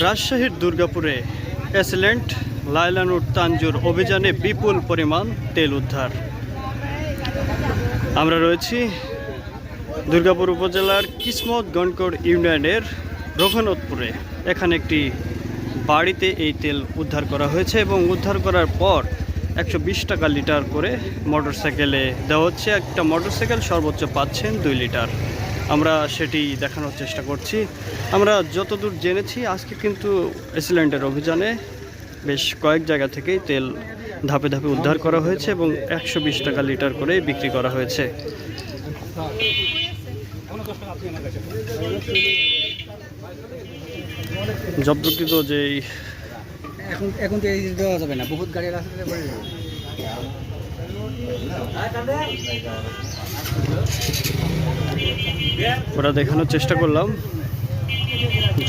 রাজশাহীর দুর্গাপুরে এসিলেন্ট লায়লানুর তানজুর অভিযানে বিপুল পরিমাণ তেল উদ্ধার। আমরা রয়েছি দুর্গাপুর উপজেলার কিসমত গণকড় ইউনিয়নের রঘুনাথপুরে। এখানে একটি বাড়িতে এই তেল উদ্ধার করা হয়েছে এবং উদ্ধার করার পর 120 টাকা লিটার করে মোটরসাইকেলে দেওয়া হচ্ছে। একটা মোটরসাইকেল সর্বোচ্চ পাচ্ছেন 2 লিটার। আমরা সেটি দেখানোর চেষ্টা করছি। আমরা যতদূর জেনেছি আজকে কিন্তু এসিলেন্টের অভিযানে বেশ কয়েক জায়গা থেকেই তেল ধাপে ধাপে উদ্ধার করা হয়েছে এবং 120 টাকা লিটার করে বিক্রি করা হয়েছে। জব্দকৃত যেই এখন তো এই দেওয়া যাবে না, বহুত গাড়ি রাস্তাতে পড়ে যাবে। ওরা দেখানোর চেষ্টা করলাম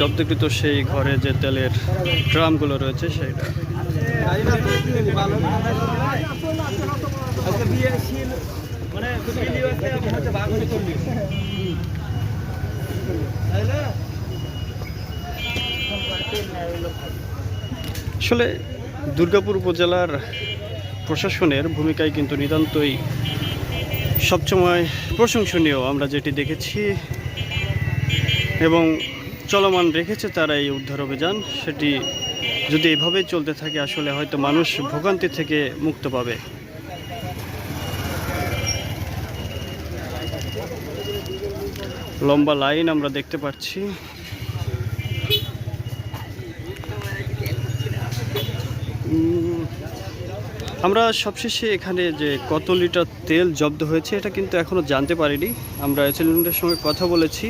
জব্দকৃত সেই ঘরে যে তেলের ড্রামগুলো রয়েছে সেইটা। আসলে দুর্গাপুর উপজেলার প্রশাসনের ভূমিকায় কিন্তু নিতান্তই সবসময় প্রশংসনীয়। আমরা যেটি দেখেছি এবং চলমান রেখেছে তারা এই উদ্ধার অভিযান, সেটি যদি এভাবেই চলতে থাকে আসলে হয়তো মানুষ ভোগান্তি থেকে মুক্ত পাবে। লম্বা লাইন আমরা দেখতে পাচ্ছি। আমরা সবশেষে এখানে যে কত লিটার তেল জব্দ হয়েছে এটা কিন্তু এখনও জানতে পারিনি। আমরা এসিলেন্টের সঙ্গে কথা বলেছি,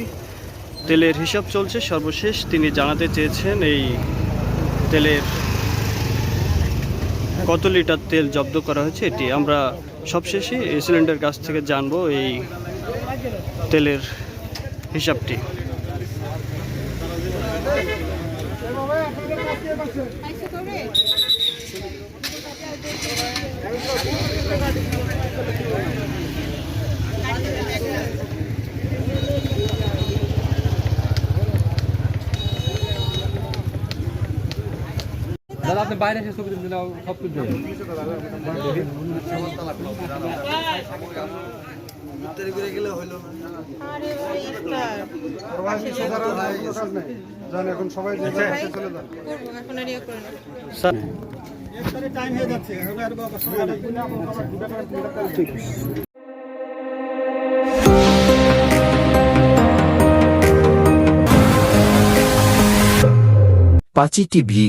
তেলের হিসাব চলছে। সর্বশেষ তিনি জানাতে চেয়েছেন এই তেলের কত লিটার তেল জব্দ করা হয়েছে এটি আমরা সবশেষে এসিলেন্টের কাছ থেকে জানবো এই তেলের হিসাবটি। দাদা আপনি বাইরে এসে ছবি তুলতে সব তুলতে এখন সবাই টাইম হয়ে যাচ্ছে। পাঁচি টিভি।